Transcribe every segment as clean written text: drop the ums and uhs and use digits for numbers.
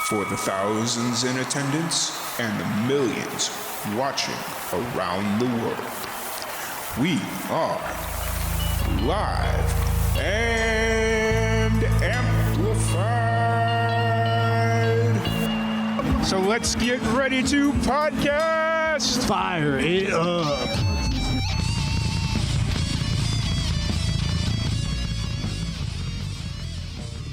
For the thousands in attendance and the millions watching around the world, we are live and amplified. So let's get ready to podcast. Fire it up.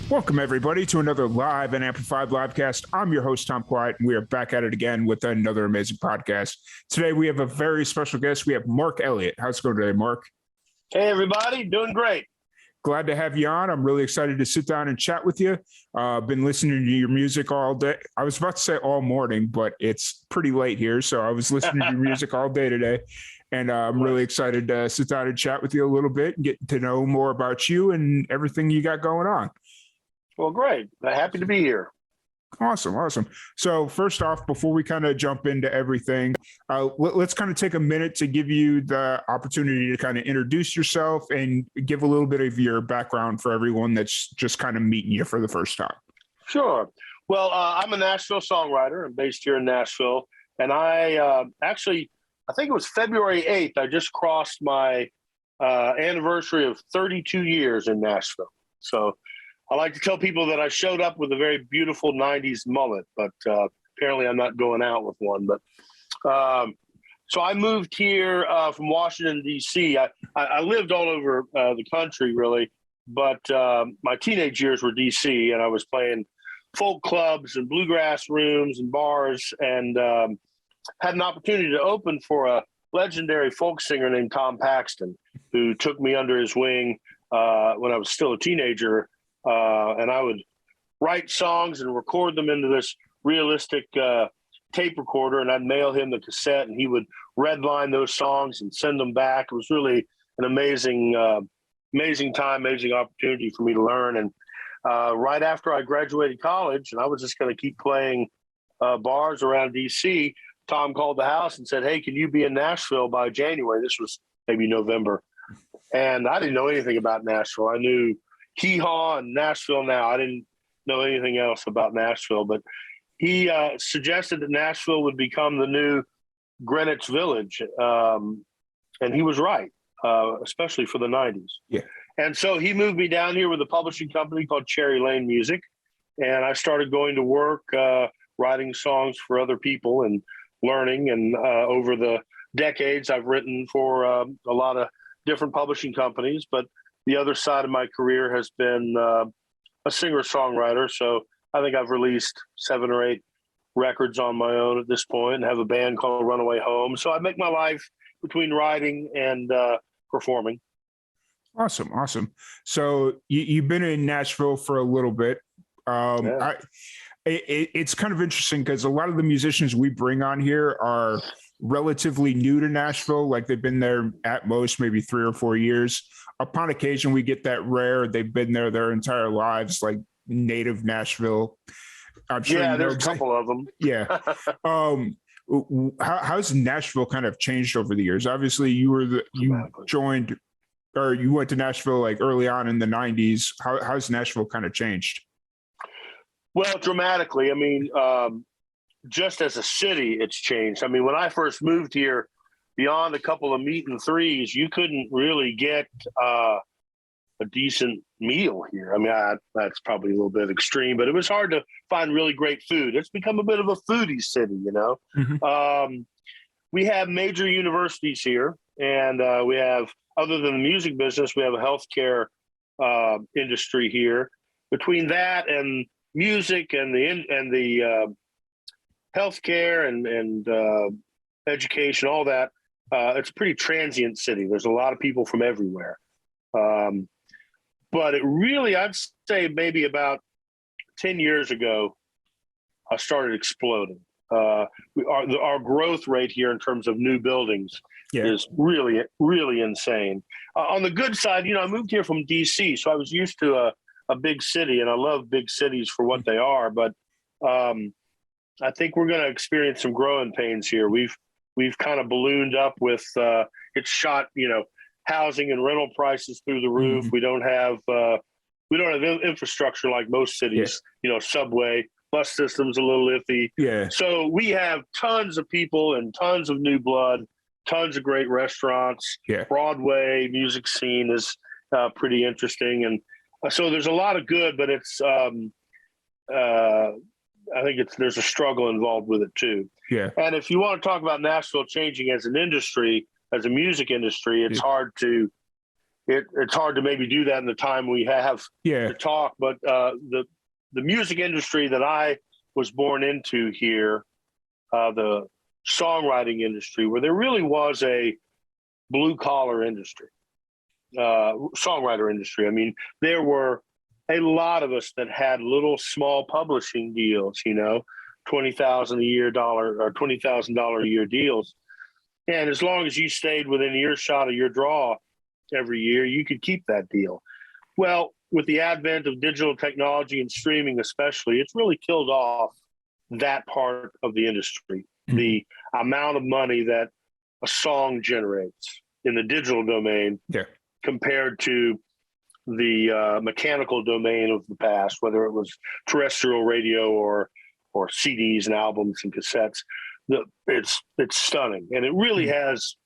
Welcome, everybody, to another live and amplified livecast. I'm your host, Tom Quiet, and we are back at it again with another amazing podcast. Today, we have a very special guest. We have Mark Elliott. How's it going today, Mark? Hey, everybody. Doing great. Glad to have you on. I'm really excited to sit down and chat with you. I've been listening to your music all day. I was about to say all morning, but it's pretty late here, so I was listening to your music all day today. And I'm really excited to sit down and chat with you a little bit and get to know more about you and everything you got going on. Well, great. Happy to be here. Awesome. So first off, before we kind of jump into everything, let's kind of take a minute to give you the opportunity to kind of introduce yourself and give a little bit of your background for everyone that's just kind of meeting you for the first time. Sure. Well, I'm a Nashville songwriter. I'm based here in Nashville. And I think it was February 8th, I just crossed my anniversary of 32 years in Nashville. So I like to tell people that I showed up with a very beautiful 90s mullet, but apparently I'm not going out with one. But so I moved here from Washington, D.C. I lived all over the country, really, but my teenage years were D.C., and I was playing folk clubs and bluegrass rooms and bars, and had an opportunity to open for a legendary folk singer named Tom Paxton, who took me under his wing when I was still a teenager. And I would write songs and record them into this realistic tape recorder, and I'd mail him the cassette, and he would redline those songs and send them back. It was really an amazing time, amazing opportunity for me to learn. And right after I graduated college, and I was just going to keep playing bars around D.C., Tom called the house and said, "Hey, can you be in Nashville by January?" This was maybe November. And I didn't know anything about Nashville. I knew Hee Haw and Nashville Now. I didn't know anything else about Nashville, but he suggested that Nashville would become the new Greenwich Village. And he was right, especially for the 90s. Yeah. And so he moved me down here with a publishing company called Cherry Lane Music. And I started going to work, writing songs for other people and learning. And over the decades, I've written for a lot of different publishing companies, but the other side of my career has been a singer-songwriter. So I think I've released 7 or 8 records on my own at this point and have a band called Runaway Home. So I make my life between writing and performing. Awesome. So you've been in Nashville for a little bit. It's kind of interesting because a lot of the musicians we bring on here are relatively new to Nashville. Like they've been there at most maybe 3 or 4 years. Upon occasion, we get that rare. They've been there their entire lives, like native Nashville. I'm sure there's a couple of them. Yeah. How's Nashville kind of changed over the years? Obviously, you went to Nashville like early on in the 90s. How's Nashville kind of changed? Well, dramatically. I mean, just as a city, it's changed. I mean, when I first moved here, beyond a couple of meat and threes, you couldn't really get a decent meal here. I mean, that's probably a little bit extreme, but it was hard to find really great food. It's become a bit of a foodie city, you know. Mm-hmm. We have major universities here, and we have, other than the music business, we have a healthcare industry here. Between that and music and the healthcare and education, all that, it's a pretty transient city. There's a lot of people from everywhere. But it really, I'd say maybe about 10 years ago, I started exploding. Our growth rate here in terms of new buildings is really, really insane. On the good side, I moved here from D.C., so I was used to a big city, and I love big cities for what they are. But I think we're going to experience some growing pains here. We've kind of ballooned up with it's shot, housing and rental prices through the roof. Mm-hmm. We don't have infrastructure like most cities, subway, Bus system's a little iffy. Yeah. So we have tons of people and tons of new blood, tons of great restaurants. Yeah. Broadway music scene is pretty interesting. And so there's a lot of good, but it's, I think there's a struggle involved with it too. Yeah. And if you want to talk about Nashville changing as an industry, as a music industry, it's hard to maybe do that in the time we have to talk. But the music industry that I was born into here, the songwriting industry, where there really was a blue collar industry, songwriter industry. I mean, there were a lot of us that had little small publishing deals, $20,000 a year or $20,000 a year deals. And as long as you stayed within earshot of your draw every year, you could keep that deal. Well, with the advent of digital technology and streaming especially, it's really killed off that part of the industry. Mm-hmm. The amount of money that a song generates in the digital domain compared to the mechanical domain of the past, whether it was terrestrial radio or CDs and albums and cassettes, it's stunning. And it really has,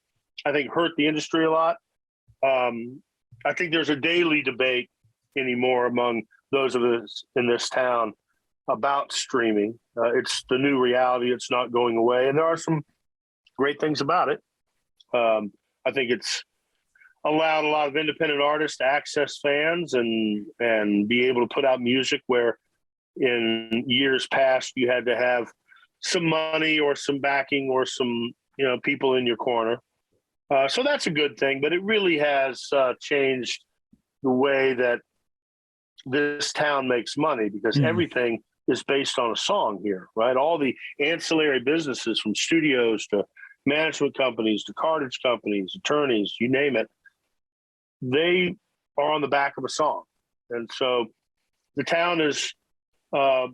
I think, hurt the industry a lot. I think there's a daily debate anymore among those of us in this town about streaming. It's the new reality. It's not going away. And there are some great things about it. I think it's allowed a lot of independent artists to access fans and be able to put out music where in years past you had to have some money or some backing or some people in your corner. So that's a good thing, but it really has changed the way that this town makes money because everything is based on a song here, right? All the ancillary businesses from studios to management companies to cartage companies, attorneys, you name it, they are on the back of a song. And so the town is, I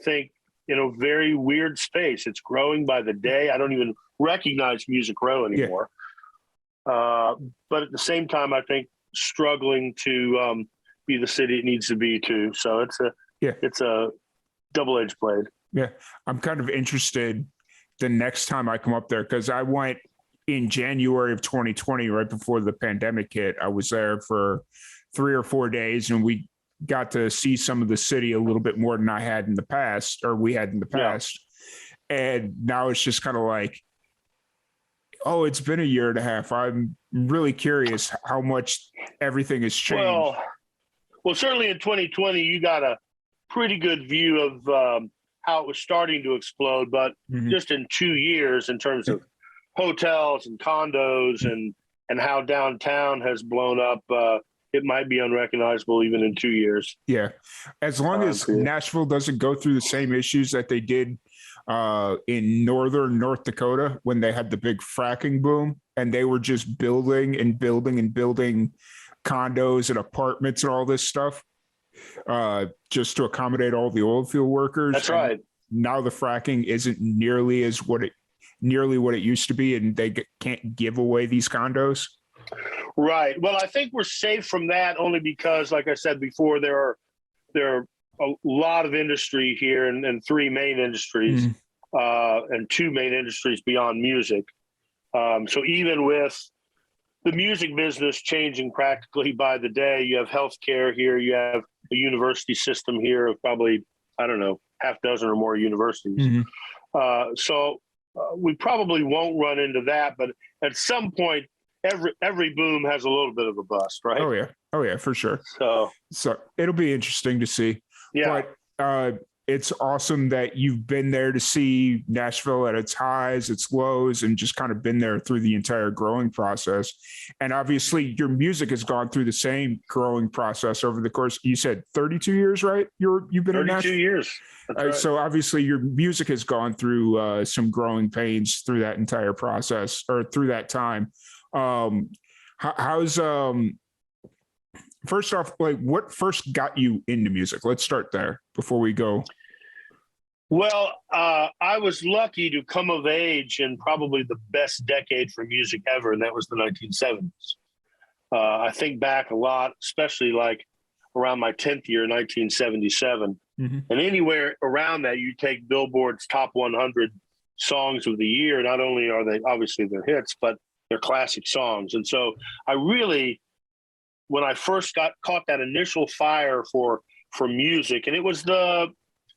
think, in a very weird space. It's growing by the day. I don't even recognize Music Row anymore. But at the same time, I think struggling to be the city it needs to be too. So it's a double-edged blade. Yeah. I'm kind of interested the next time I come up there because I went in January of 2020, right before the pandemic hit. I was there for 3 or 4 days and we got to see some of the city a little bit more than I had in the past, or we had in the past. Yeah. And now it's just kind of like, oh, it's been a year and a half. I'm really curious how much everything has changed. Well, certainly in 2020, you got a pretty good view of how it was starting to explode, but just in 2 years in terms of hotels and condos and how downtown has blown up, it might be unrecognizable even in 2 years. Yeah. As long as Nashville doesn't go through the same issues that they did in northern North Dakota when they had the big fracking boom and they were just building and building and building condos and apartments and all this stuff just to accommodate all the oil field workers. That's right. Now the fracking isn't nearly what it used to be, and they can't give away these condos. Right. Well, I think we're safe from that only because, like I said before, there are a lot of industry here and three main industries and two main industries beyond music. So even with the music business changing practically by the day, you have healthcare here, you have a university system here of probably, I don't know, half dozen or more universities. So we probably won't run into that, but at some point, every boom has a little bit of a bust, right? Oh yeah, for sure. So it'll be interesting to see. Yeah. But it's awesome that you've been there to see Nashville at its highs, its lows, and just kind of been there through the entire growing process. And obviously your music has gone through the same growing process over the course. You said 32 years, right? You've been in Nashville? 32 years. Right. So obviously your music has gone through some growing pains through that entire process or through that time. How's first off, like what first got you into music? Let's start there before we go. Well, I was lucky to come of age in probably the best decade for music ever, and that was the 1970s. I think back a lot, especially like around my 10th year, 1977. And anywhere around that, you take Billboard's top 100 songs of the year. Not only are they obviously their hits, but they're classic songs. And so I really, when I first caught that initial fire for music, and it was the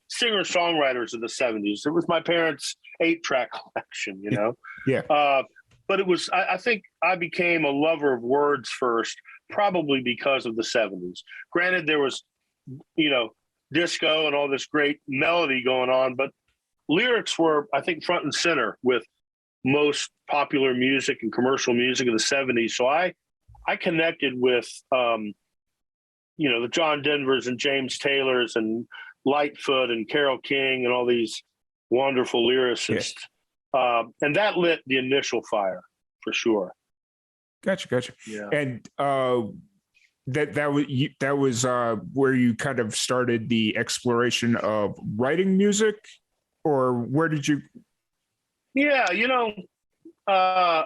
singer-songwriters of the 70s. It was my parents' 8-track collection, you know? Yeah. But it was, I think I became a lover of words first, probably because of the 70s. Granted, there was, you know, disco and all this great melody going on, but lyrics were, I think, front and center with most popular music and commercial music of the 70s. So I connected with, you know, the John Denvers and James Taylors and Lightfoot and Carole King and all these wonderful lyricists. Yeah. And that lit the initial fire for sure. Gotcha. Yeah. And that was where you kind of started the exploration of writing music, or where did you? Yeah, you know, I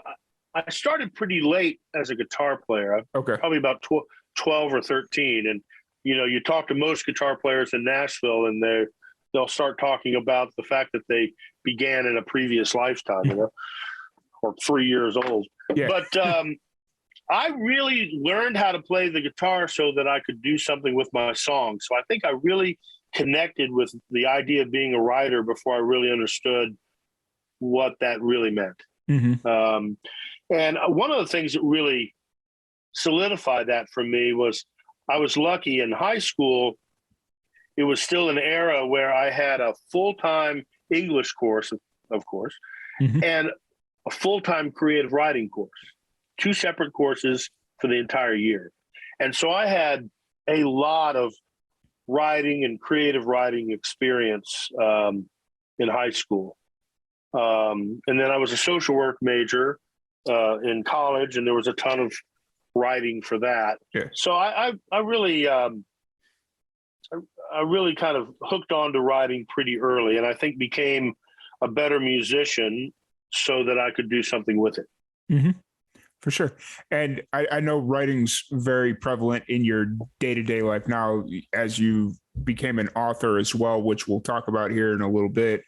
started pretty late as a guitar player. Okay. Probably about 12 or 13. And, you know, you talk to most guitar players in Nashville and they'll start talking about the fact that they began in a previous lifetime, you know, or 3 years old. Yeah. But I really learned how to play the guitar so that I could do something with my songs. So I think I really connected with the idea of being a writer before I really understood what that really meant. And one of the things that really solidified that for me was I was lucky in high school. It was still an era where I had a full-time English course, of course, and a full-time creative writing course, 2 separate courses for the entire year. And so I had a lot of writing and creative writing experience in high school. And then I was a social work major in college, and there was a ton of writing for that. Yeah. So I really kind of hooked on to writing pretty early, and I think became a better musician so that I could do something with it. For sure. And I know writing's very prevalent in your day-to-day life now as you became an author as well, which we'll talk about here in a little bit.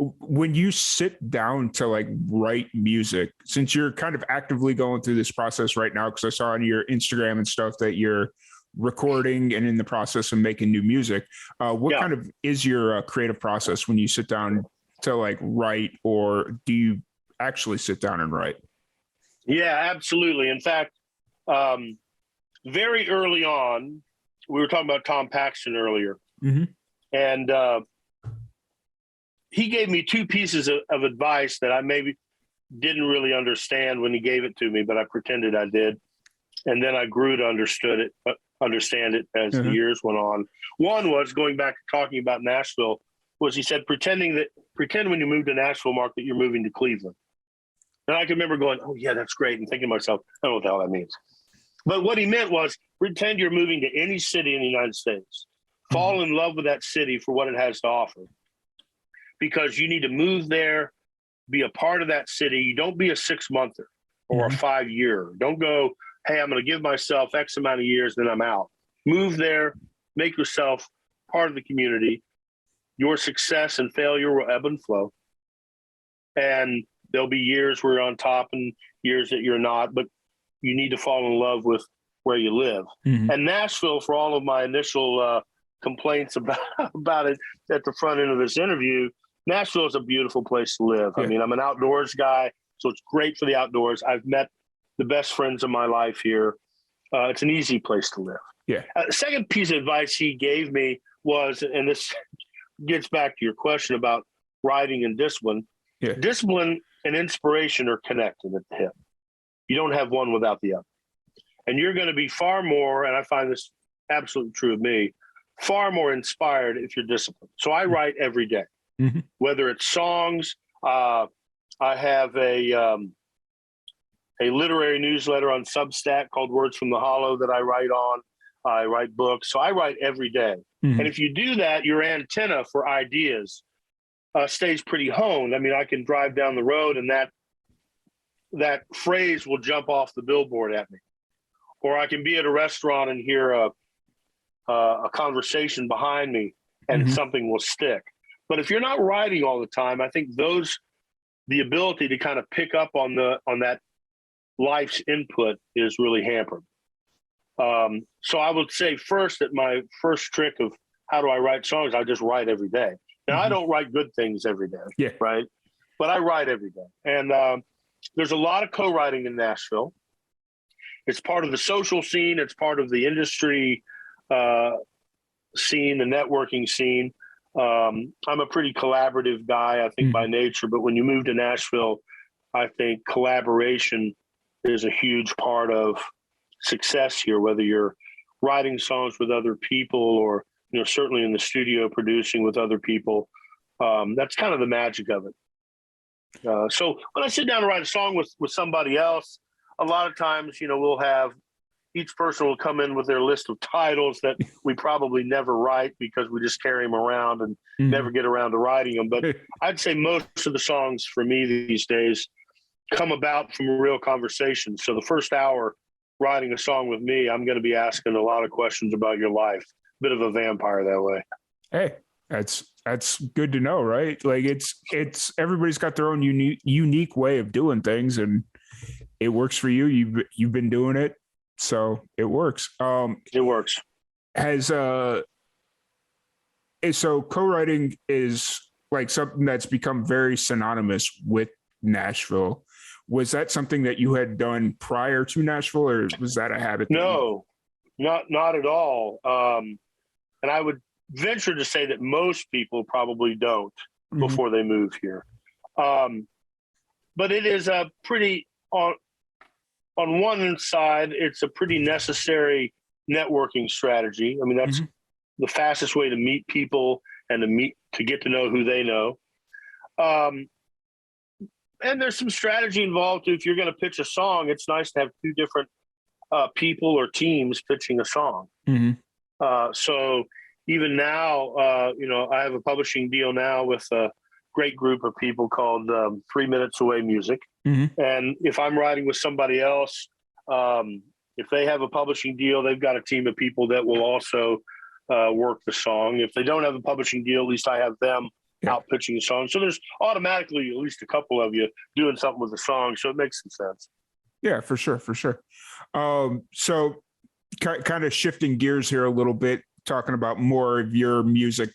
When you sit down to like write music, since you're kind of actively going through this process right now, because I saw on your Instagram and stuff that you're recording and in the process of making new music, what kind of is your creative process when you sit down to like write, or do you actually sit down and write? Yeah, absolutely. In fact, very early on, we were talking about Tom Paxton earlier, and he gave me 2 pieces of advice that I maybe didn't really understand when he gave it to me, but I pretended I did. And then I grew to understand it as the years went on. One was, going back to talking about Nashville, was he said, pretend when you move to Nashville, Mark, that you're moving to Cleveland. And I can remember going, oh yeah, that's great. And thinking to myself, I don't know what the hell that means. But what he meant was, pretend you're moving to any city in the United States. Fall in love with that city for what it has to offer. Because you need to move there, be a part of that city. You don't be a 6-monther or a 5-year. Don't go, hey, I'm going to give myself X amount of years, then I'm out. Move there, make yourself part of the community. Your success and failure will ebb and flow. And there'll be years where you're on top and years that you're not, but you need to fall in love with where you live. And Nashville, for all of my initial complaints about it at the front end of this interview, Nashville is a beautiful place to live. I mean, I'm an outdoors guy, so it's great for the outdoors. I've met the best friends of my life here. It's an easy place to live. Yeah. Second piece of advice he gave me was, and this gets back to your question about writing and discipline. Yeah. Discipline and inspiration are connected at the hip. You don't have one without the other. And you're going to be far more, and I find this absolutely true of me, far more inspired if you're disciplined. So I write every day, whether it's songs. I have a literary newsletter on Substack called Words from the Hollow that I write on. I write books. So I write every day. And if you do that, your antenna for ideas stays pretty honed. I mean, I can drive down the road and that phrase will jump off the billboard at me. Or I can be at a restaurant and hear a a conversation behind me, and something will stick. But if you're not writing all the time, I think the ability to kind of pick up on that life's input is really hampered. So I would say first that my first trick of how do I write songs, I just write every day. Now, I don't write good things every day, right? But I write every day. And there's a lot of co-writing in Nashville. It's part of the social scene. It's part of the industry scene, the networking scene. I'm a pretty collaborative guy, I think, by nature. But when you move to Nashville, I think collaboration is a huge part of success here, whether you're writing songs with other people or, certainly in the studio producing with other people. That's kind of the magic of it. So when I sit down to write a song with somebody else, a lot of times, we'll have each person will come in with their list of titles that we probably never write because we just carry them around and never get around to writing them. But I'd say most of the songs for me these days come about from a real conversation. So the first hour writing a song with me, I'm going to be asking a lot of questions about your life. Bit of a vampire that way. Hey, that's good to know, right? Like it's everybody's got their own unique way of doing things, and it works for you. You've been doing it, so it works. It works. So co-writing is like something that's become very synonymous with Nashville. Was that something that you had done prior to Nashville, or was that a habit? No, not at all. And I would venture to say that most people probably don't before they move here. But it is a pretty on one side, it's a pretty necessary networking strategy. I mean, that's the fastest way to meet people and to get to know who they know. And there's some strategy involved too. If you're going to pitch a song, it's nice to have two different people or teams pitching a song. So even now, I have a publishing deal now with a great group of people called 3 Minutes Away Music. And if I'm writing with somebody else, if they have a publishing deal, they've got a team of people that will also work the song. If they don't have a publishing deal, at least I have them out pitching a song. So there's automatically at least a couple of you doing something with the song. So it makes some sense. Yeah, for sure. So kind of shifting gears here a little bit, talking about more of your music,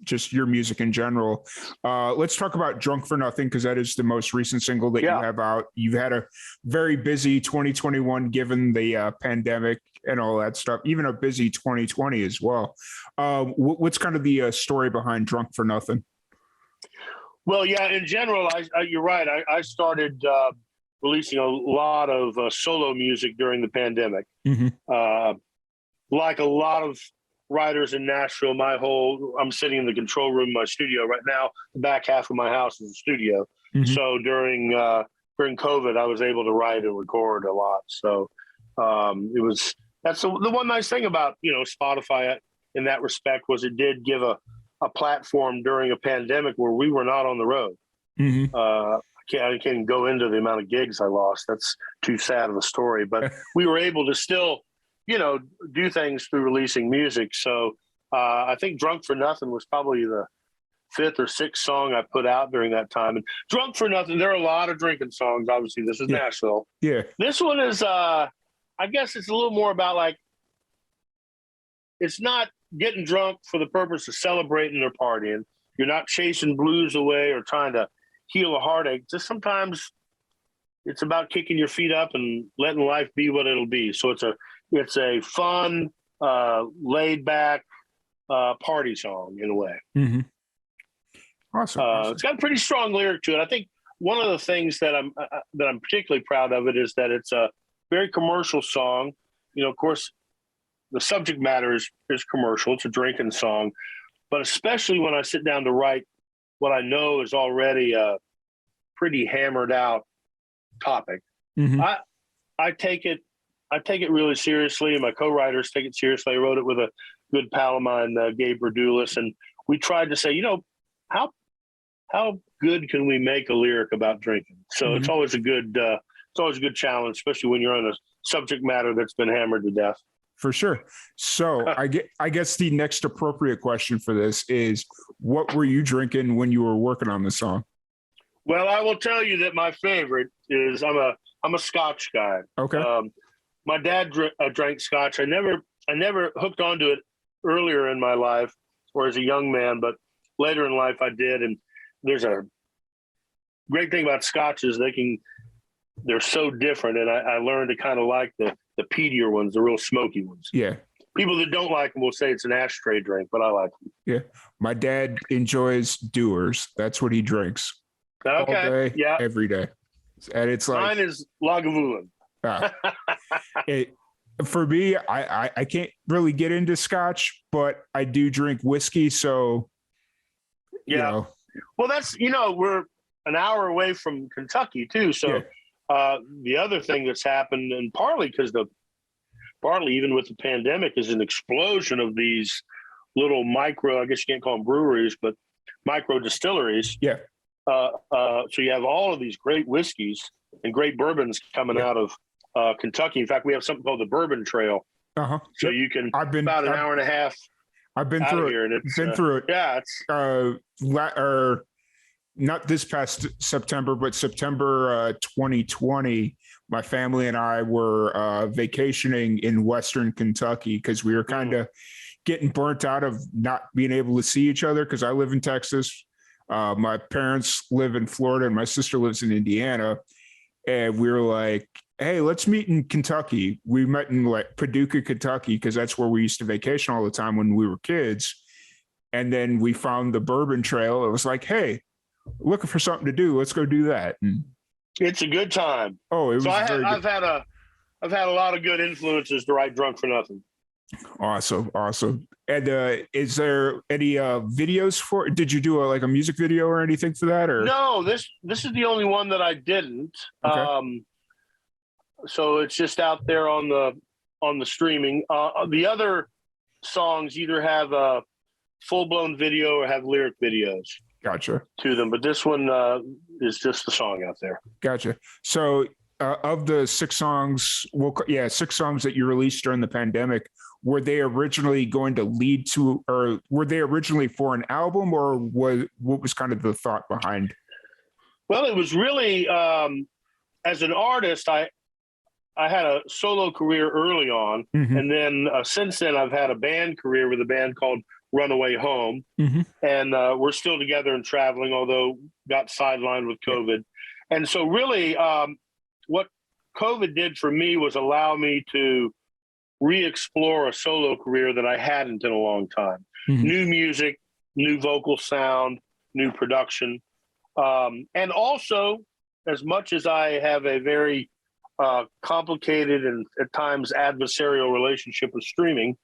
just your music in general. Let's talk about Drunk for Nothing, because that is the most recent single that you have out. You've had a very busy 2021 given the pandemic and all that stuff, even a busy 2020 as well. What's kind of the story behind Drunk for Nothing? Well, yeah, in general, you're right. I started releasing a lot of solo music during the pandemic. Like a lot of writers in Nashville, I'm sitting in the control room of my studio right now. The back half of my house is a studio. So during COVID, I was able to write and record a lot. So that's the one nice thing about, Spotify in that respect was it did give a platform during a pandemic where we were not on the road. I can't go into the amount of gigs I lost. That's too sad of a story, but we were able to still, do things through releasing music. So I think Drunk for Nothing was probably the 5th or 6th song I put out during that time. And Drunk for Nothing, there are a lot of drinking songs. Obviously, this is Nashville. Yeah. This one is, I guess it's a little more about like, it's not getting drunk for the purpose of celebrating or partying. You're not chasing blues away or trying to heal a heartache. Just sometimes it's about kicking your feet up and letting life be what it'll be. So it's a fun, laid back party song in a way. Awesome. It's got a pretty strong lyric to it. I think one of the things that I'm particularly proud of it is that it's a very commercial song. Of course, the subject matter is commercial. It's a drinking song, but especially when I sit down to write what I know is already a pretty hammered out topic, I take it really seriously, and my co-writers take it seriously. I wrote it with a good pal of mine, Gabe Verdulis, and we tried to say, how good can we make a lyric about drinking? So it's always a good challenge, especially when you're on a subject matter that's been hammered to death. For sure. So I guess the next appropriate question for this is, what were you drinking when you were working on the song? Well, I will tell you that my favorite is I'm a Scotch guy. Okay. My dad drank Scotch. I never hooked onto it earlier in my life or as a young man, but later in life I did. And there's a great thing about Scotch is they're so different. And I learned to kind of like the peatier ones, the real smoky ones. Yeah. People that don't like them will say it's an ashtray drink, but I like them. Yeah. My dad enjoys Dewar's. That's what he drinks. Okay. All day, yeah. every day. And it's like mine is Lagavulin. For me, I can't really get into Scotch, but I do drink whiskey. So, you know. Well, that's, we're an hour away from Kentucky too. So the other thing that's happened, and partly even with the pandemic, is an explosion of these little micro, I guess you can't call them breweries, but micro distilleries. Yeah. So you have all of these great whiskeys and great bourbons coming out of Kentucky. In fact, we have something called the Bourbon Trail. Uh-huh. So you can about an hour and a half. I've been through it. Here, and it's been through it. Yeah, it's not this past September, but September 2020. My family and I were vacationing in Western Kentucky because we were kind of getting burnt out of not being able to see each other. Because I live in Texas, my parents live in Florida, and my sister lives in Indiana. And we were like, hey, let's meet in Kentucky. We met in like Paducah, Kentucky, because that's where we used to vacation all the time when we were kids. And then we found the Bourbon Trail. It was like, hey, looking for something to do. Let's go do that. And it's a good time. Oh, it was. So I've had a lot of good influences to write Drunk for Nothing. Awesome. And is there any videos for? Did you do a music video or anything for that? Or no? This is the only one that I didn't. Okay. So it's just out there on the streaming. The other songs either have a full-blown video or have lyric videos. Gotcha. To them, but this one is just the song out there. Gotcha. So of the 6 songs, 6 songs that you released during the pandemic, were they originally going to lead to, or were they originally for an album, or what was kind of the thought behind? Well, it was really as an artist, I had a solo career early on, and then since then I've had a band career with a band called Runaway Home, and we're still together and traveling, although got sidelined with COVID. And so really what COVID did for me was allow me to re-explore a solo career that I hadn't in a long time. New music, new vocal sound, new production. And also, as much as I have a very complicated and at times adversarial relationship with streaming,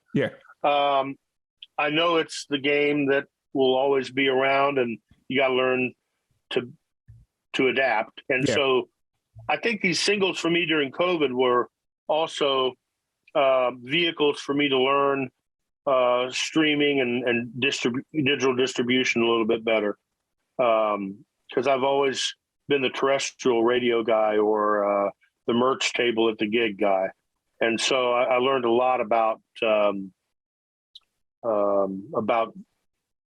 I know it's the game that will always be around, and you got to learn to adapt. And so I think these singles for me during COVID were also vehicles for me to learn streaming and digital distribution a little bit better. Because I've always been the terrestrial radio guy or the merch table at the gig guy. And so I learned a lot about the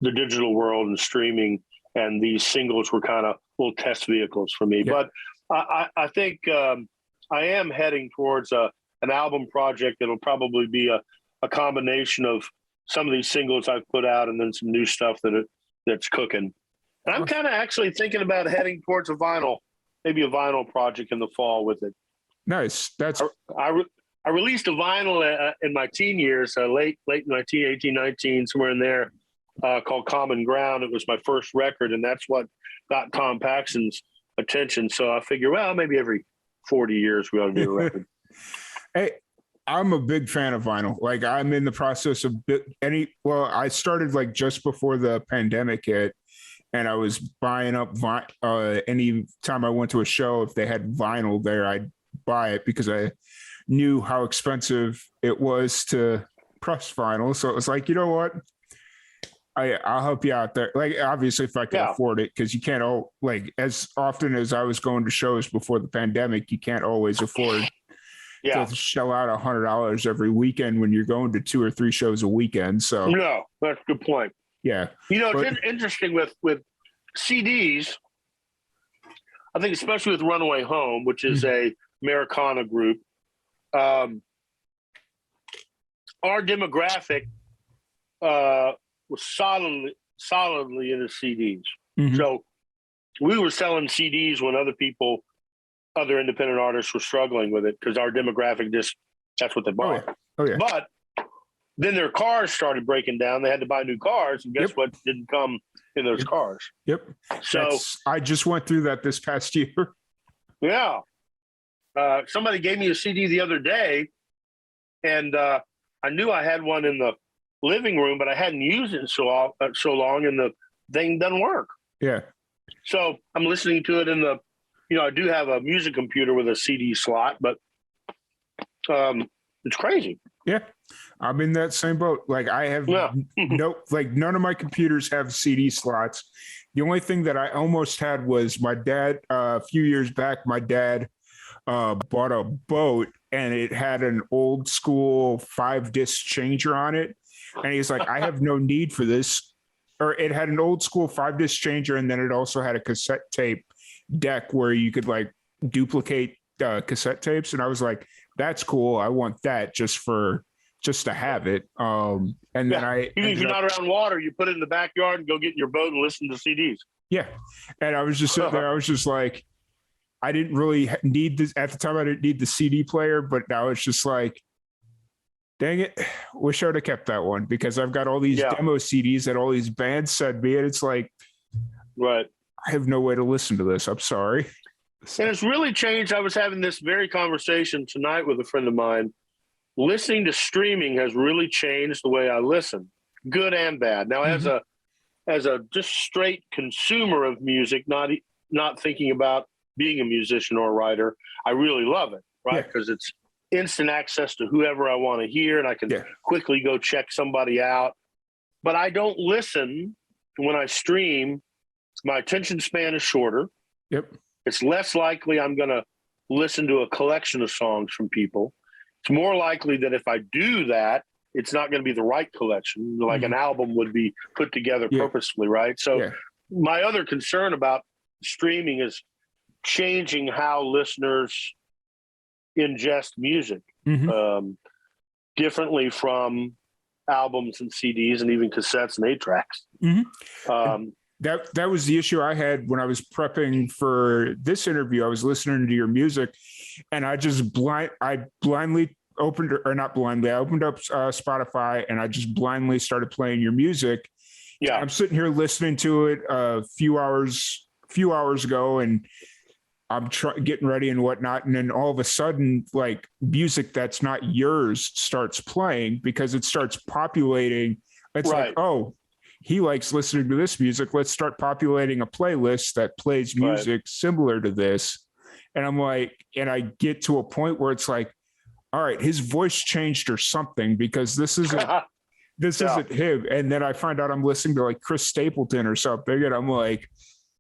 digital world and streaming, and these singles were kind of little test vehicles for me. But I think I am heading towards an album project that'll probably be a combination of some of these singles I've put out and then some new stuff that's cooking. And I'm kind of actually thinking about heading towards maybe a vinyl project in the fall with it. Nice. I released a vinyl in my teen years, late 19, 18, 19, somewhere in there, called Common Ground. It was my first record, and that's what got Tom Paxton's attention. So I figure, well, maybe every 40 years we ought to do a record. Hey, I'm a big fan of vinyl. Like, I'm in the process of I started just before the pandemic hit, and I was buying up any time I went to a show, if they had vinyl there, I'd buy it because I knew how expensive it was to press vinyl. So it was like, you know what? I'll help you out there. Like, obviously, if I can afford it, because you can't as often as I was going to shows before the pandemic, you can't always afford Yeah. to shell out $100 every weekend when you're going to 2 or 3 shows a weekend. So No, that's a good point. yeah, It's interesting with CDs. I think especially with Runaway Home, which is a Americana group, our demographic was solidly into CDs. So we were selling CDs when other independent artists were struggling with it because our demographic that's what they bought. Oh yeah. But then their cars started breaking down. They had to buy new cars, and guess what didn't come in those cars? Yep. So I just went through that this past year. Yeah. Somebody gave me a CD the other day, and I knew I had one in the living room, but I hadn't used it in so long, and the thing doesn't work. Yeah. So I'm listening to it in I do have a music computer with a CD slot, but it's crazy. Yeah. I'm in that same boat. Like I have none of my computers have CD slots. The only thing that I almost had was my dad, a few years back, my dad bought a boat and it had an old school 5-disc changer on it. And he's like, I have no need for this. Or it had an old school 5-disc changer. And then it also had a cassette tape deck where you could like duplicate cassette tapes. And I was like, that's cool. I want that just to have it. And then even if you're not around water, you put it in the backyard and go get in your boat and listen to CDs. Yeah. And I was just sitting there. I was just like, I didn't really need this at the time. I didn't need the CD player, but now it's just like, dang it. Wish I would have kept that one because I've got all these demo CDs that all these bands sent me. And it's like, right. I have no way to listen to this. I'm sorry. And it's really changed. I was having this very conversation tonight with a friend of mine. Listening to streaming has really changed the way I listen, good and bad. Now, as a just straight consumer of music, not thinking about being a musician or a writer, I really love it, right? Because it's instant access to whoever I want to hear, and I can quickly go check somebody out. But I don't listen when I stream. My attention span is shorter. Yep. It's less likely I'm going to listen to a collection of songs from people. It's more likely that if I do that, it's not going to be the right collection, like an album would be put together purposefully, right? So my other concern about streaming is changing how listeners ingest music differently from albums and CDs and even cassettes and 8-tracks. That was the issue I had when I was prepping for this interview. I was listening to your music and I blindly opened, or not blindly, I opened up Spotify and I just blindly started playing your music. Yeah. I'm sitting here listening to it a few hours ago and I'm getting ready and whatnot. And then all of a sudden, like music that's not yours starts playing because it starts populating. It's like, oh, he likes listening to this music. Let's start populating a playlist that plays music similar to this. And I'm like, and I get to a point where it's like, all right, his voice changed or something because this isn't him. And then I find out I'm listening to like Chris Stapleton or something. And I'm like,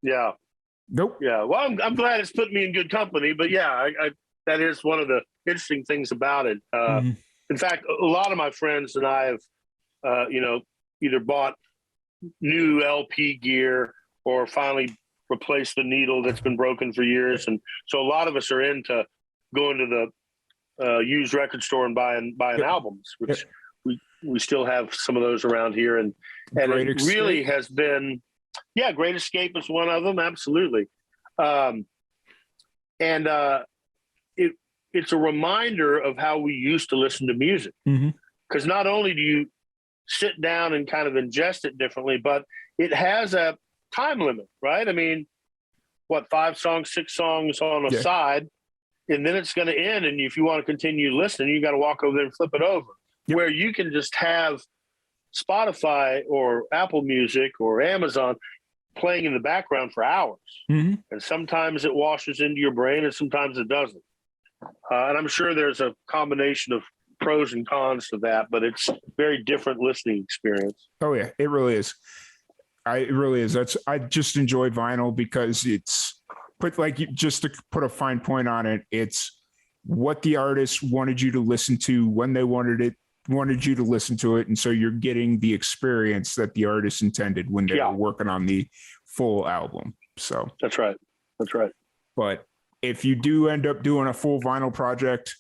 nope. Yeah. Well, I'm glad it's put me in good company, but I that is one of the interesting things about it. In fact, a lot of my friends and I have, either bought new LP gear or finally replaced the needle that's been broken for years. And so a lot of us are into going to the used record store and buying albums, which we still have some of those around here. And it really has been, Great Escape is one of them. Absolutely. It's a reminder of how we used to listen to music. Because not only do you sit down and kind of ingest it differently, but it has a time limit, right? I mean, 5 songs, 6 songs on a side, and then it's going to end. And if you want to continue listening, you got to walk over there and flip it over. Where you can just have Spotify or Apple Music or Amazon playing in the background for hours. And sometimes it washes into your brain and sometimes it doesn't. And I'm sure there's a combination of pros and cons to that, but it's a very different listening experience. Oh yeah, it really is. It really is. I just enjoy vinyl because just to put a fine point on it, it's what the artist wanted you to listen to, when they wanted you to listen to it. And so you're getting the experience that the artist intended when they were working on the full album. So that's right. But if you do end up doing a full vinyl project,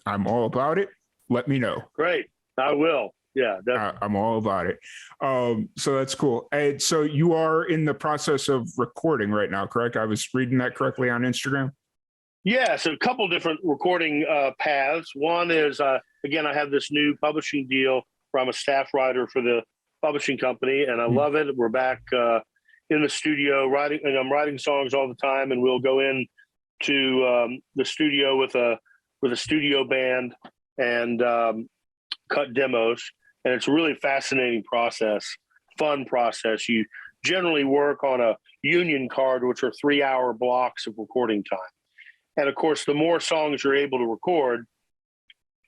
I'm all about it. Let me know. Great. I will. Yeah, definitely. I'm all about it. So that's cool. And so you are in the process of recording right now, correct? I was reading that correctly on Instagram. Yeah, so a couple different recording paths. One is, again, I have this new publishing deal where I'm a staff writer for the publishing company, and I love it. We're back in the studio writing, and I'm writing songs all the time, and we'll go in to the studio with a studio band and cut demos. And it's a really fascinating process, fun process. You generally work on a union card, which are 3-hour blocks of recording time. And of course, the more songs you're able to record,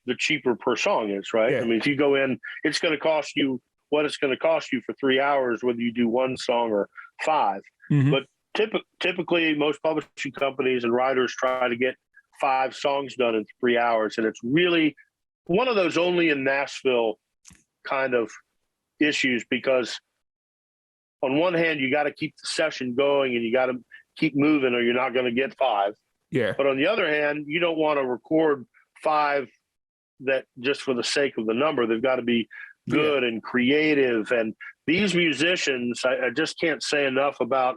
the cheaper per song is, right? Yeah. I mean, if you go in, it's going to cost you what it's going to cost you for 3 hours, whether you do one song or 5. Mm-hmm. But typically, most publishing companies and writers try to get 5 songs done in 3 hours. And it's really one of those only in Nashville kind of issues, because on one hand, you got to keep the session going and you got to keep moving or you're not going to get 5. Yeah. But on the other hand, you don't want to record 5 that just for the sake of the number. They've got to be good and creative. And these musicians, I just can't say enough about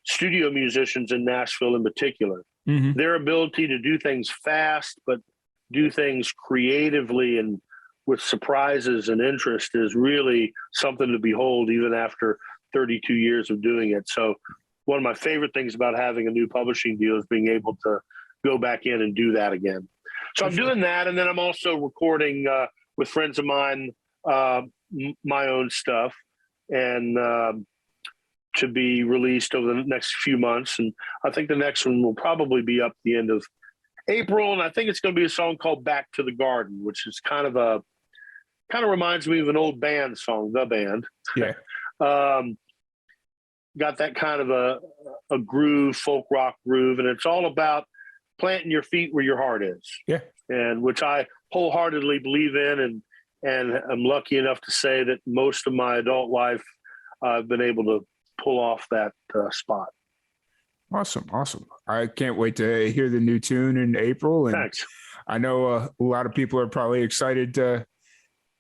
studio musicians in Nashville in particular. Mm-hmm. Their ability to do things fast, but do things creatively and with surprises and interest is really something to behold, even after 32 years of doing it. So one of my favorite things about having a new publishing deal is being able to go back in and do that again. So I'm doing that. And then I'm also recording with friends of mine, my own stuff, and to be released over the next few months. And I think the next one will probably be up the end of April. And I think it's going to be a song called Back to the Garden, which is kind of reminds me of an old band song, The Band. Yeah. Got that kind of a groove, folk rock groove. And it's all about planting your feet where your heart is. Yeah. And which I wholeheartedly believe in. And I'm lucky enough to say that most of my adult life, I've been able to pull off that spot. Awesome. I can't wait to hear the new tune in April. And Thanks. I know a lot of people are probably excited to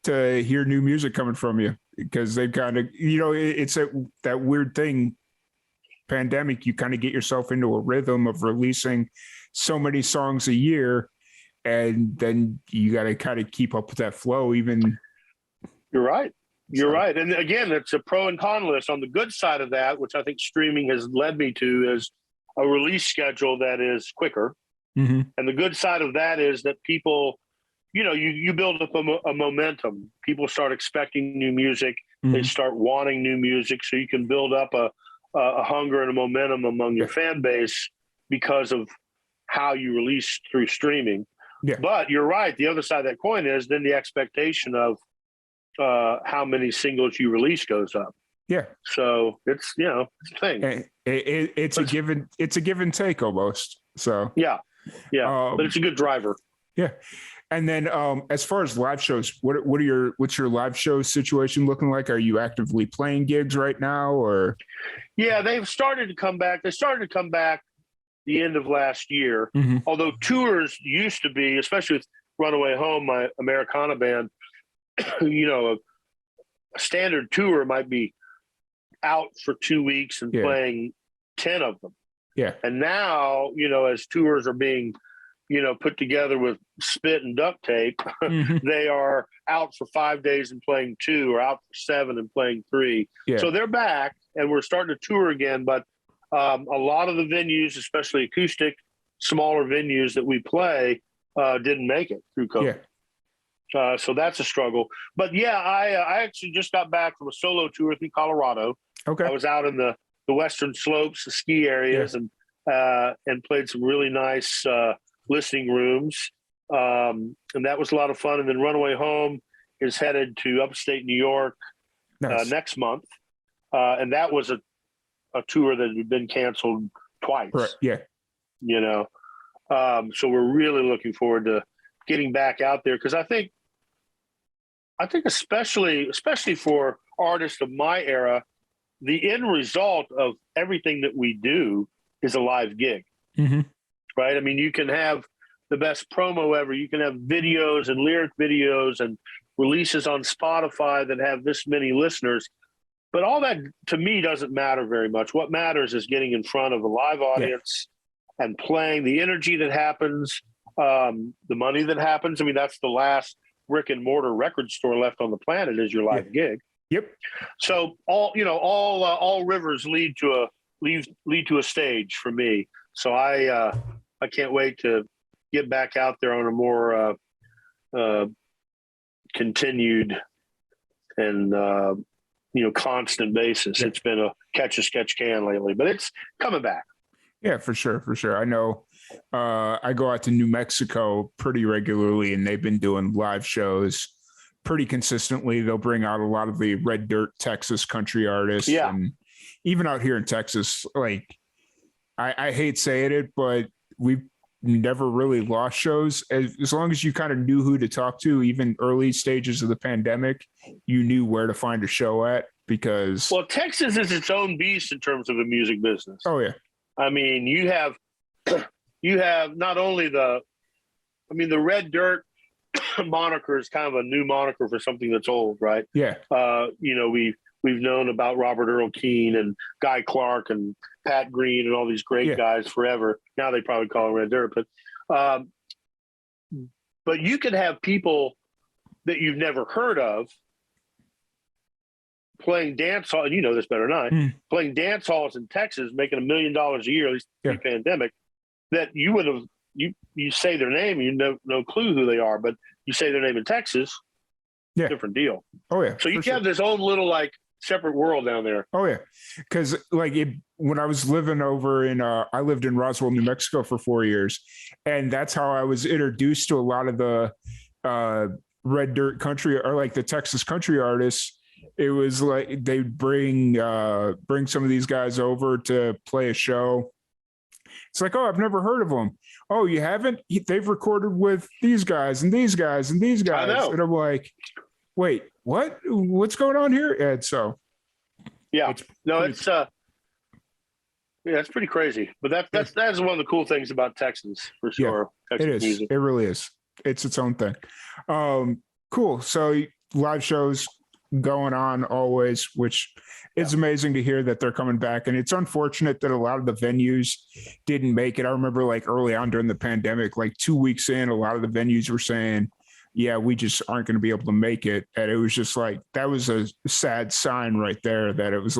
hear new music coming from you, because they've kind of, it's that weird thing, pandemic, you kind of get yourself into a rhythm of releasing so many songs a year, and then you got to kind of keep up with that flow. Even You're right. And again, it's a pro and con list. On the good side of that, which I think streaming has led me to, is a release schedule that is quicker. Mm-hmm. And the good side of that is that people, you build up a momentum. People start expecting new music. Mm-hmm. They start wanting new music. So you can build up a hunger and a momentum among your fan base because of how you release through streaming. Yeah. But you're right. The other side of that coin is then the expectation of how many singles you release goes up. Yeah. So it's, it's a thing. It's a give and take almost. So yeah. But it's a good driver. Yeah. And then as far as live shows, what's your live show situation looking like? Are you actively playing gigs right now, or? Yeah, they've started to come back. They started to come back the end of last year. Mm-hmm. Although tours used to be, especially with Runaway Home, my Americana band, a standard tour might be out for 2 weeks and playing 10 of them. Yeah. And now, as tours are being, put together with spit and duct tape, mm-hmm. they are out for 5 days and playing 2, or out for 7 and playing 3. Yeah. So they're back and we're starting to tour again. But a lot of the venues, especially acoustic, smaller venues that we play, didn't make it through COVID. Yeah. So that's a struggle. But yeah, I actually just got back from a solo tour through Colorado. Okay. I was out in the western slopes, the ski areas, and played some really nice listening rooms. And that was a lot of fun. And then Runaway Home is headed to upstate New York next month. And that was a tour that had been canceled twice. Right. Yeah. So we're really looking forward to getting back out there, because I think especially for artists of my era, the end result of everything that we do is a live gig, right? I mean, you can have the best promo ever. You can have videos and lyric videos and releases on Spotify that have this many listeners. But all that, to me, doesn't matter very much. What matters is getting in front of a live audience and playing, the energy that happens, the money that happens. I mean, that's the last brick and mortar record store left on the planet is your live gig. Yep. So all rivers lead to a stage for me. So I can't wait to get back out there on a more continued and constant basis. It's been a catch as catch can lately, but it's coming back. Yeah, for sure. I know I go out to New Mexico pretty regularly, and they've been doing live shows pretty consistently. They'll bring out a lot of the red dirt Texas country artists. Yeah. And even out here in Texas, like I hate saying it, but we've never really lost shows. As long as you kind of knew who to talk to, even early stages of the pandemic, you knew where to find a show at, because Texas is its own beast in terms of the music business. Oh yeah. I mean, you have not only the red dirt moniker is kind of a new moniker for something that's old, right? Yeah. We've known about Robert Earl Keen and Guy Clark and Pat Green and all these great guys forever. Now they probably call them red dirt, but you could have people that you've never heard of playing dance hall, and you know this better than I, playing dance halls in Texas, making $1 million a year, at least pre-pandemic, that you would have, you say their name, you know, no clue who they are, but you say their name in Texas, different deal. Oh yeah. So you have this own little separate world down there. Oh yeah. Cause when I was living over in, I lived in Roswell, New Mexico for 4 years. And that's how I was introduced to a lot of the red dirt country, or like the Texas country artists. It was like they'd bring some of these guys over to play a show. It's like, oh, I've never heard of them. Oh, you haven't? They've recorded with these guys and these guys and these guys. I know. And I'm like, wait, what? What's going on here? And so, it's pretty crazy. But that's one of the cool things about Texas, for sure. Yeah, Texas it is. Music. It really is. It's its own thing. Cool. So live shows going on always, which is amazing to hear that they're coming back. And it's unfortunate that a lot of the venues didn't make it. I remember early on during the pandemic, 2 weeks in, a lot of the venues were saying, yeah, we just aren't going to be able to make it. And it was just that was a sad sign right there, that it was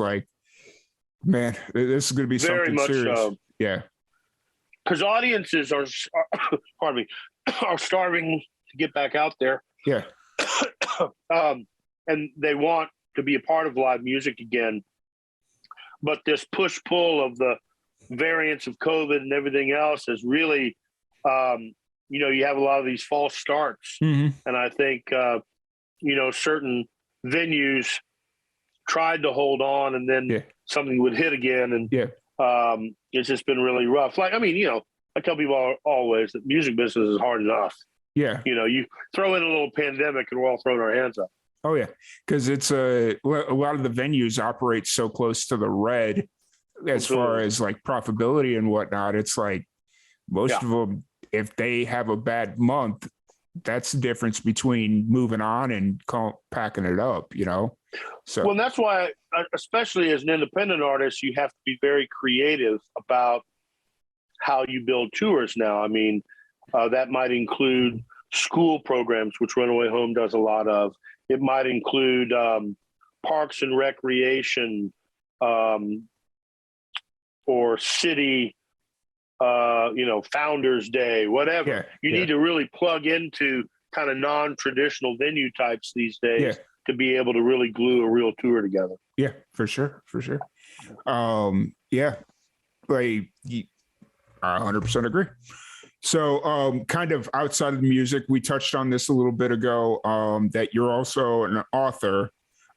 man, this is going to be very something much serious. So. Yeah. Because audiences are pardon me, are starving to get back out there. Yeah. And they want to be a part of live music again. But this push-pull of the variants of COVID and everything else is really, you have a lot of these false starts. And I think, certain venues tried to hold on, and then something would hit again. And it's just been really rough. I tell people always that music business is hard enough. Yeah. You throw in a little pandemic and we're all throwing our hands up. Oh yeah, because it's a lot of the venues operate so close to the red as far as profitability and whatnot. It's most of them, if they have a bad month, that's the difference between moving on and packing it up. So and that's why, especially as an independent artist, you have to be very creative about how you build tours now. I mean, that might include school programs, which Runaway Home does a lot of. It might include parks and recreation, or city, Founders Day, whatever. You need to really plug into kind of non-traditional venue types these days to be able to really glue a real tour together. Yeah, for sure. I 100% agree. So kind of outside of the music, we touched on this a little bit ago, that you're also an author.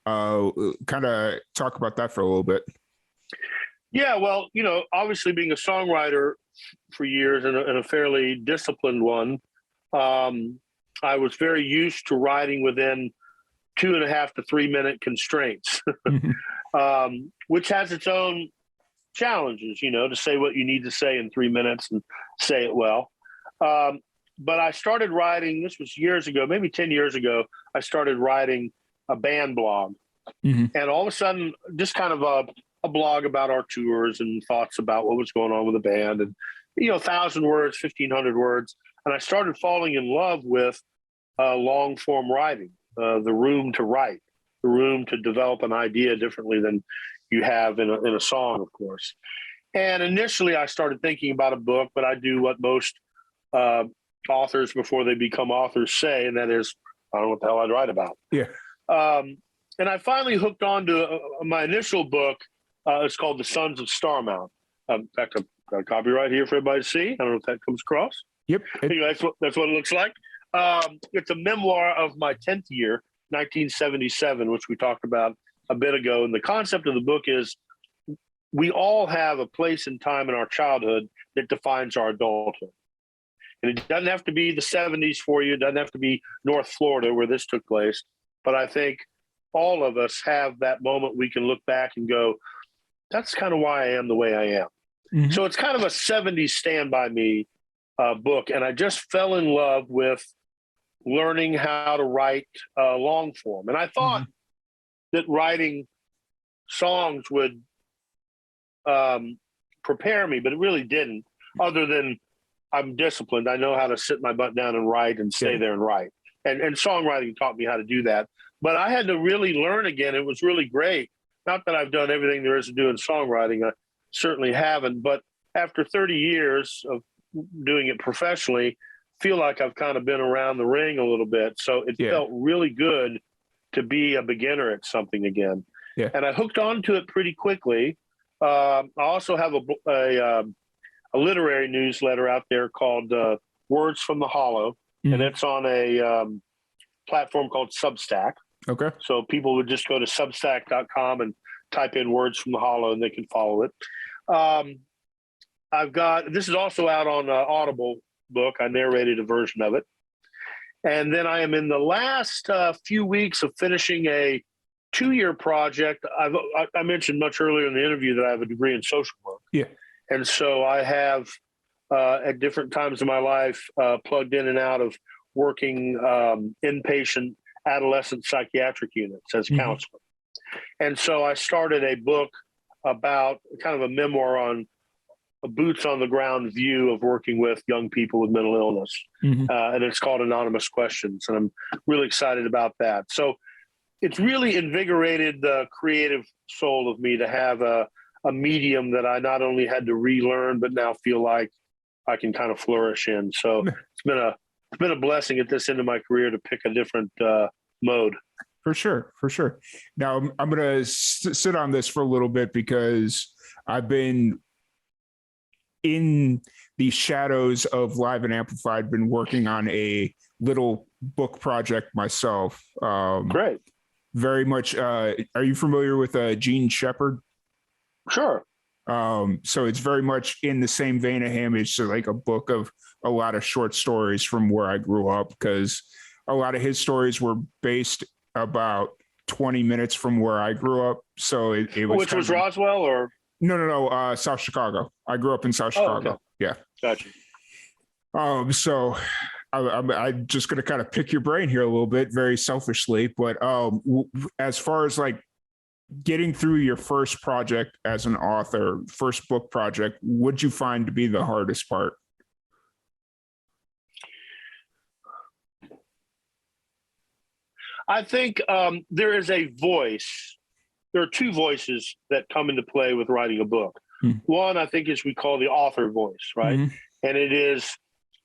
Kind of talk about that for a little bit. Yeah, well, obviously being a songwriter for years and a fairly disciplined one. I was very used to writing within 2.5 to 3 minute constraints, which has its own challenges, to say what you need to say in 3 minutes and say it well. But I started writing, this was years ago, maybe 10 years ago, I started writing a band blog. And all of a sudden, just kind of a blog about our tours and thoughts about what was going on with the band, and 1,000 words, 1,500 words. And I started falling in love with long form writing, the room to write, the room to develop an idea differently than you have in a song, of course. And initially I started thinking about a book, but I do what most authors before they become authors say, and that is, I don't know what the hell I'd write about. Yeah. And I finally hooked on to my initial book. It's called The Sons of Starmount. In fact, I've got a copyright here for everybody to see. I don't know if that comes across. Yep. Anyway, that's what it looks like. It's a memoir of my 10th year, 1977, which we talked about a bit ago. And the concept of the book is we all have a place and time in our childhood that defines our adulthood. And it doesn't have to be the 70s for you. It doesn't have to be North Florida where this took place. But I think all of us have that moment we can look back and go, that's kind of why I am the way I am. So it's kind of a 70s Stand By Me book. And I just fell in love with learning how to write long form. And I thought that writing songs would prepare me, but it really didn't, other than I'm disciplined. I know how to sit my butt down and write and stay there and write. And songwriting taught me how to do that. But I had to really learn again. It was really great. Not that I've done everything there is to do in songwriting. I certainly haven't. But after 30 years of doing it professionally, feel like I've kind of been around the ring a little bit. So it felt really good to be a beginner at something again. Yeah. And I hooked on to it pretty quickly. I also have a literary newsletter out there called Words from the Hollow, and it's on a platform called Substack. Okay. So people would just go to substack.com and type in Words from the Hollow, and they can follow it. This is also out on Audible book. I narrated a version of it. And then I am in the last few weeks of finishing a 2-year project. I mentioned much earlier in the interview that I have a degree in social work. Yeah. And so I have, at different times in my life, plugged in and out of working inpatient adolescent psychiatric units as counselor. And so I started a book about kind of a memoir on a boots on the ground view of working with young people with mental illness. And it's called Anonymous Questions. And I'm really excited about that. So it's really invigorated the creative soul of me to have a medium that I not only had to relearn, but now feel like I can kind of flourish in. So it's been a blessing at this end of my career to pick a different mode. For sure. Now I'm going to sit on this for a little bit because I've been in the shadows of Live and Amplified, been working on a little book project myself. Great. Very much. Are you familiar with Gene Shepherd? Sure. So it's very much in the same vein of him. It's like a book of a lot of short stories from where I grew up, because a lot of his stories were based about 20 minutes from where I grew up. So it was. Which was Roswell or? No. South Chicago. I grew up in South Chicago. Okay. Yeah. Gotcha. So I'm just going to kind of pick your brain here a little bit, very selfishly, but as far as like getting through your first project as an author, first book project, what'd you find to be the hardest part? I think there is a voice. There are two voices that come into play with writing a book. One, I think, is we call the author voice, right? And it is,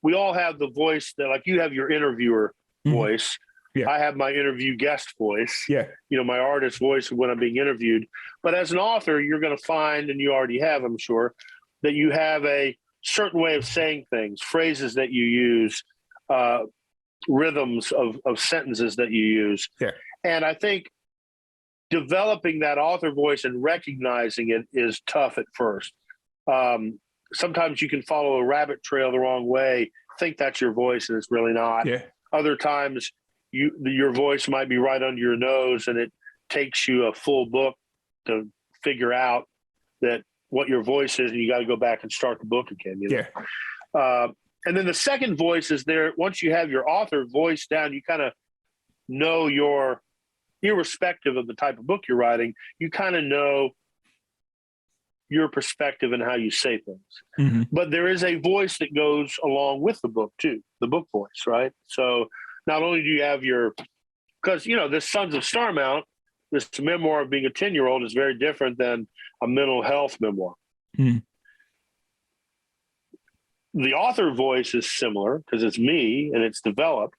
we all have the voice that, like, you have your interviewer voice. Yeah. I have my interview guest voice. Yeah. My artist voice when I'm being interviewed. But as an author, you're going to find, and you already have, I'm sure, that you have a certain way of saying things, phrases that you use, rhythms of sentences that you use. Yeah. And I think developing that author voice and recognizing it is tough at first. sometimes you can follow a rabbit trail the wrong way, think that's your voice, and it's really not. Yeah. Other times, your voice might be right under your nose, and it takes you a full book to figure out that what your voice is, and you got to go back and start the book again. You know? Yeah. And then the second voice is there. Once you have your author voice down, you kind of know irrespective of the type of book you're writing, you kind of know your perspective and how you say things. Mm-hmm. But there is a voice that goes along with the book too, the book voice, right? So not only do you have because, this Sons of Starmount, this memoir of being a 10-year-old is very different than a mental health memoir. Mm. The author voice is similar because it's me and it's developed,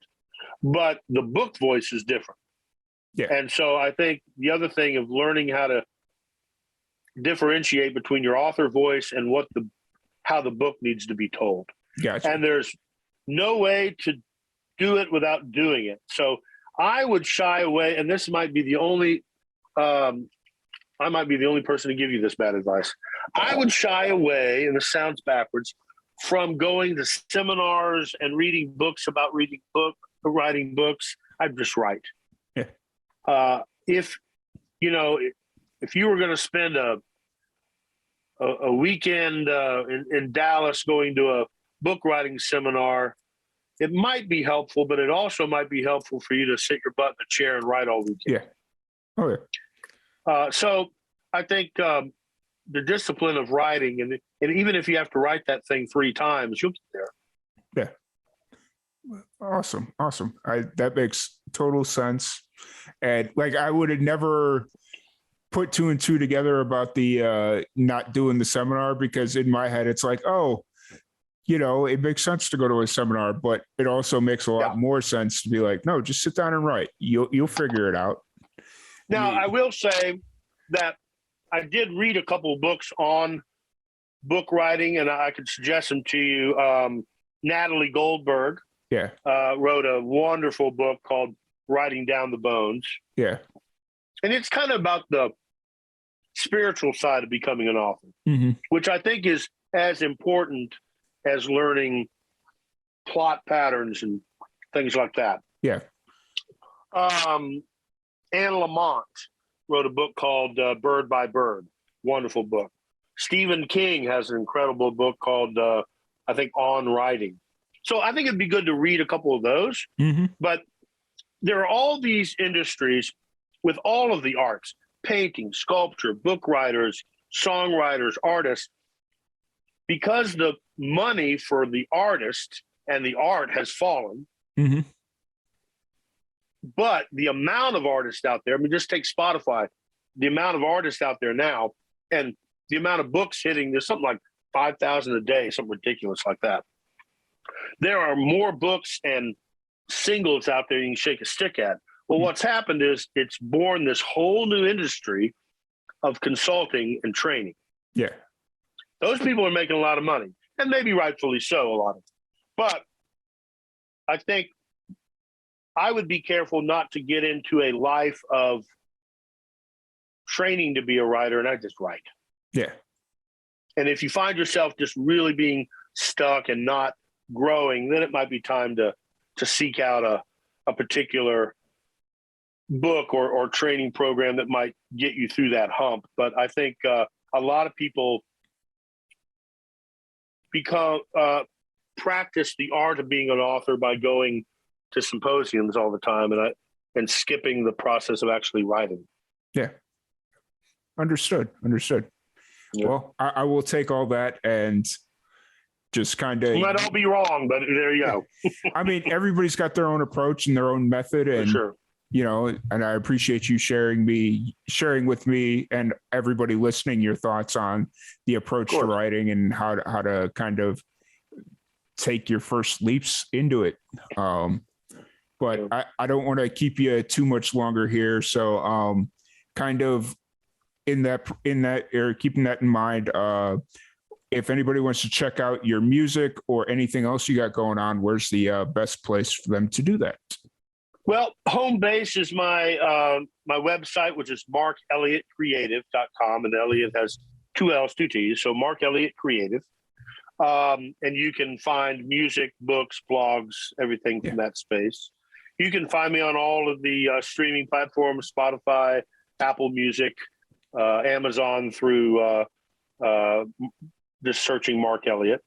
but the book voice is different. Yeah. And so I think the other thing of learning how to differentiate between your author voice and how the book needs to be told. Gotcha. And there's no way to do it without doing it. So I would shy away, and this might be the only I might be the only person to give you this bad advice. I would shy away, and this sounds backwards, from going to seminars and reading books about writing books. I'd just write. Yeah. If you were going to spend a weekend in Dallas going to a book writing seminar, it might be helpful, but it also might be helpful for you to sit your butt in a chair and write all weekend. Yeah. Oh, yeah. So I think the discipline of writing, and even if you have to write that thing 3 times, you'll get there. Yeah. Awesome. That makes total sense. And I would have never put 2 and 2 together about the not doing the seminar, because in my head, it's like, oh, it makes sense to go to a seminar, but it also makes a lot more sense to be like, no, just sit down and write. You'll figure it out. Now, I will say that I did read a couple of books on book writing, and I could suggest them to you. Natalie Goldberg wrote a wonderful book called Writing Down the Bones. Yeah. And it's kind of about the spiritual side of becoming an author, mm-hmm. which I think is as important as learning plot patterns and things like that. Yeah. Anne Lamott wrote a book called Bird by Bird. Wonderful book. Stephen King has an incredible book called, I think, On Writing. So I think it'd be good to read a couple of those. Mm-hmm. But there are all these industries with all of the arts, painting, sculpture, book writers, songwriters, artists, because the money for the artist and the art has fallen. Mm-hmm. But the amount of artists out there, just take Spotify, the amount of artists out there now, and the amount of books hitting, there's something like 5,000 a day, something ridiculous like that. There are more books and singles out there you can shake a stick at. Well, what's happened is it's born this whole new industry of consulting and training. Yeah. Those people are making a lot of money, and maybe rightfully so, a lot of it. But I think I would be careful not to get into a life of training to be a writer, and I just write. Yeah. And if you find yourself just really being stuck and not growing, then it might be time to seek out a particular book or training program that might get you through that hump. But I think a lot of people practice the art of being an author by going to symposiums all the time and skipping the process of actually writing. Yeah. Understood. Yeah. Well, I will take all that and just kind of. Might all be wrong, but there you go. I mean, everybody's got their own approach and their own method, and sure. And I appreciate you sharing with me and everybody listening your thoughts on the approach to writing and how to kind of take your first leaps into it. But I don't want to keep you too much longer here. So kind of in that or keeping that in mind, if anybody wants to check out your music or anything else you got going on, where's the best place for them to do that? Well, home base is my website, which is markelliottcreative.com, and Elliott has 2 L's, 2 T's. So Mark Elliott Creative. And you can find music, books, blogs, everything from that space. You can find me on all of the streaming platforms, Spotify, Apple Music, Amazon, through just searching Mark Elliott.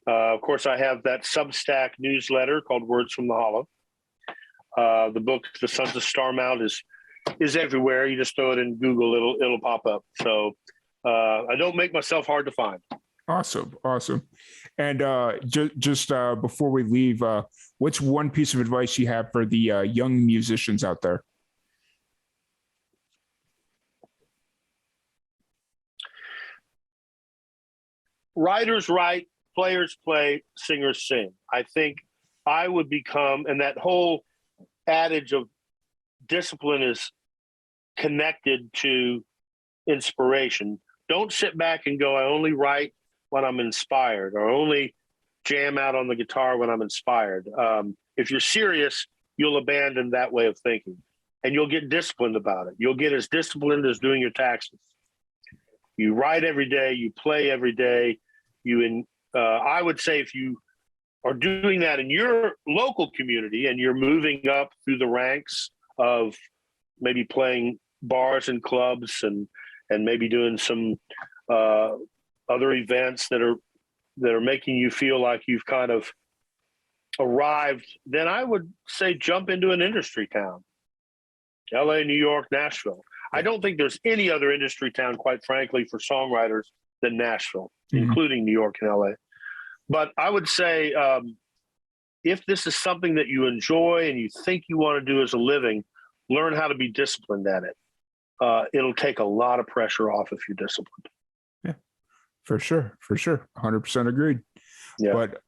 Of course, I have that Substack newsletter called Words from the Hollow. The book, The Sons of Starmount, is everywhere. You just throw it in Google, it'll pop up. So I don't make myself hard to find. Awesome. And just before we leave, what's one piece of advice you have for the young musicians out there? Writers write, players play, singers sing. I think I would become, and that whole adage of discipline is connected to inspiration. Don't sit back and go, I only write when I'm inspired, or only jam out on the guitar when I'm inspired. If you're serious, you'll abandon that way of thinking, and you'll get disciplined about it. You'll get as disciplined as doing your taxes. You write every day, you play every day. I would say if you are doing that in your local community and you're moving up through the ranks of maybe playing bars and clubs and maybe doing some other events that are making you feel like you've kind of arrived, then I would say jump into an industry town. LA, New York, Nashville. I don't think there's any other industry town, quite frankly, for songwriters than Nashville, including New York and LA. But I would say if this is something that you enjoy and you think you want to do as a living, learn how to be disciplined at it. It'll take a lot of pressure off if you're disciplined. Yeah, for sure. 100% agreed. Yeah. But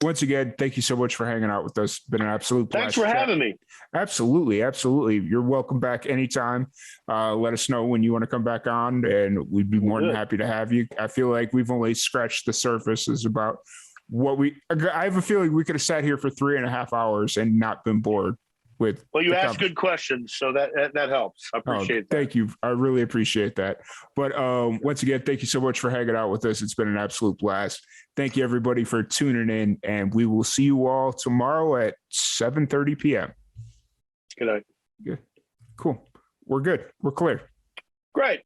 once again, thank you so much for hanging out with us. It's been an absolute pleasure. Thanks for having me. Absolutely. You're welcome back anytime. Let us know when you want to come back on, and we'd be more than happy to have you. I feel like we've only scratched the surface is about what I have a feeling we could have sat here for 3.5 hours and not been bored. Well, you asked good questions, so that helps. I appreciate that. Thank you. I really appreciate that. But once again, thank you so much for hanging out with us. It's been an absolute blast. Thank you, everybody, for tuning in, and we will see you all tomorrow at 7:30 p.m. Good night. Good. Cool. We're good. We're clear. Great.